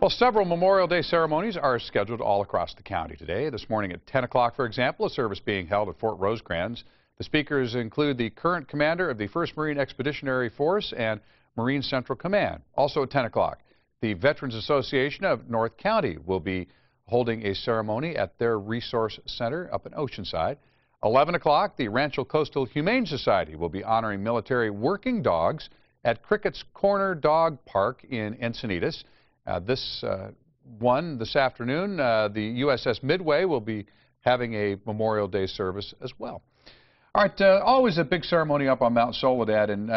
Well, several Memorial Day ceremonies are scheduled all across the county today. This morning at 10 o'clock, for example, a service being held at Fort Rosecrans. The speakers include the current commander of the 1st Marine Expeditionary Force and Marine Central Command. Also at 10 o'clock, the Veterans Association of North County will be holding a ceremony at their resource center up in Oceanside. 11 o'clock, the Rancho Coastal Humane Society will be honoring military working dogs at Crickett's Corner Dog Park in Encinitas. This afternoon, the USS Midway will be having a Memorial Day service as well. All right, always a big ceremony up on Mount Soledad, and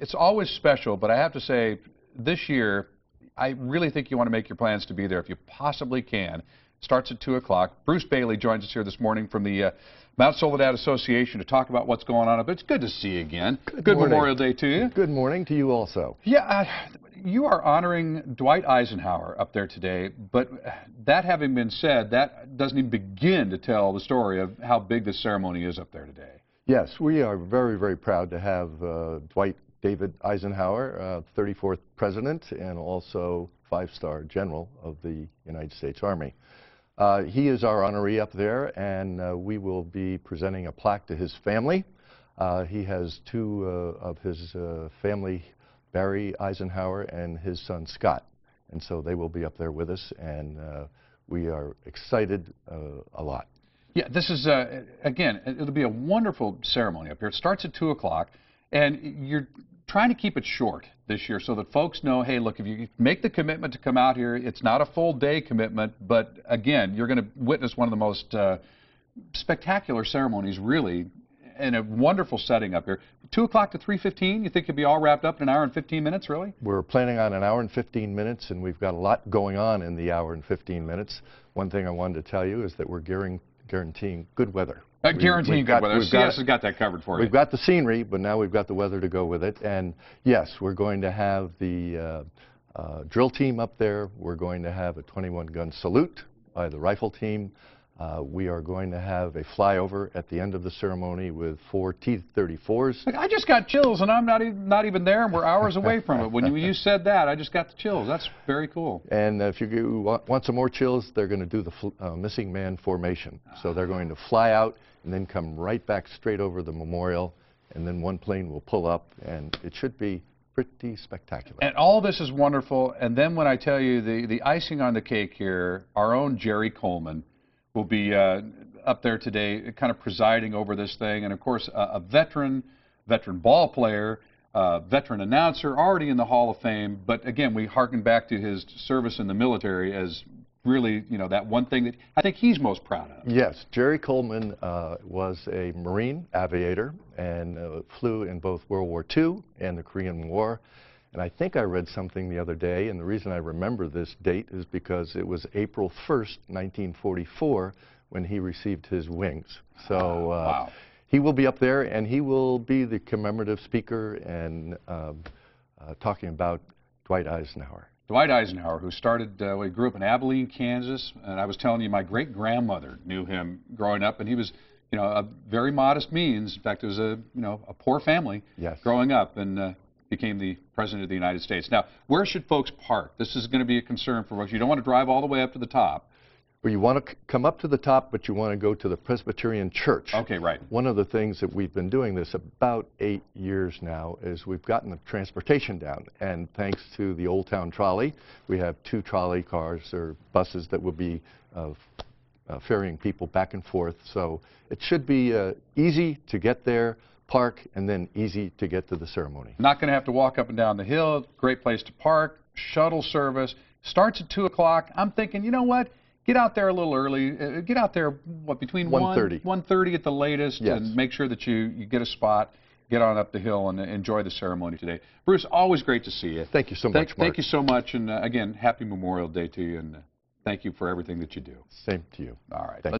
it's always special, but I have to say, this year, I really think you want to make your plans to be there if you possibly can. Starts at 2 o'clock. Bruce Bailey joins us here this morning from the Mount Soledad Association to talk about what's going on. But it's good to see you again. Good Memorial Day to you. Good morning to you also. Yeah, you are honoring Dwight Eisenhower up there today, but that having been said, that doesn't even begin to tell the story of how big this ceremony is up there today. Yes, we are very, very proud to have Dwight David Eisenhower, 34th President and also 5-star General of the United States Army. He is our honoree up there, and we will be presenting a plaque to his family. He has two of his family, Barry Eisenhower and his son Scott, and so they will be up there with us, and we are excited a lot. Yeah, this is, again, it'll be a wonderful ceremony up here. It starts at 2 o'clock, and you're trying to keep it short this year so that folks know, hey, look, if you make the commitment to come out here, it's not a full day commitment, but again, you're going to witness one of the most spectacular ceremonies, really, in a wonderful setting up here. 2 o'clock to 3:15, you think you'll be all wrapped up in an hour and 15 minutes, really? We're planning on an hour and 15 minutes, and we've got a lot going on in the hour and 15 minutes. One thing I wanted to tell you is that we're guaranteeing good weather. Guaranteeing good weather. CS has got that covered for you. We've got the scenery, but now we've got the weather to go with it. And yes, we're going to have the drill team up there. We're going to have a 21-gun salute by the rifle team. We are going to have a flyover at the end of the ceremony with 4 T-34s. Look, I just got chills, and I'm not even there, and we're hours away from it. When you said that, I just got the chills. That's very cool. And if you want some more chills, they're going to do the missing man formation. So they're going to fly out and then come right back straight over the memorial, and then one plane will pull up, and it should be pretty spectacular. And all this is wonderful, and then when I tell you the icing on the cake here, our own Jerry Coleman will be up there today kind of presiding over this thing, and of course a veteran ball player, veteran announcer, already in the Hall of Fame, but again, we harken back to his service in the military as really, you know, that one thing that I think he's most proud of. Yes, Jerry Coleman was a Marine aviator and flew in both World War II and the Korean War. And I think I read something the other day, and the reason I remember this date is because it was April 1st, 1944, when he received his wings. So wow. He will be up there, and he will be the commemorative speaker and talking about Dwight Eisenhower. Dwight Eisenhower, who started, he grew up in Abilene, Kansas, and I was telling you, my great-grandmother knew him growing up, and he was, you know, a very modest means. In fact, it was a poor family growing up, and became the President of the United States. Now, where should folks park? This is going to be a concern for folks. You don't want to drive all the way up to the top. Well, you want to come up to the top, but you want to go to the Presbyterian Church. Okay, right. One of the things that we've been doing this about 8 years now is we've gotten the transportation down, and thanks to the Old Town Trolley, we have 2 trolley cars or buses that will be ferrying people back and forth. So it should be easy to get there, park, and then easy to get to the ceremony. Not going to have to walk up and down the hill. Great place to park. Shuttle service starts at 2 o'clock. I'm thinking, you know what? Get out there a little early. Get out there, what, between 1:30 at the latest, and make sure that you get a spot, get on up the hill, and enjoy the ceremony today. Bruce, always great to see you. Thank you so much, Mark. Thank you so much, and again, happy Memorial Day to you, and thank you for everything that you do. Same to you. All right.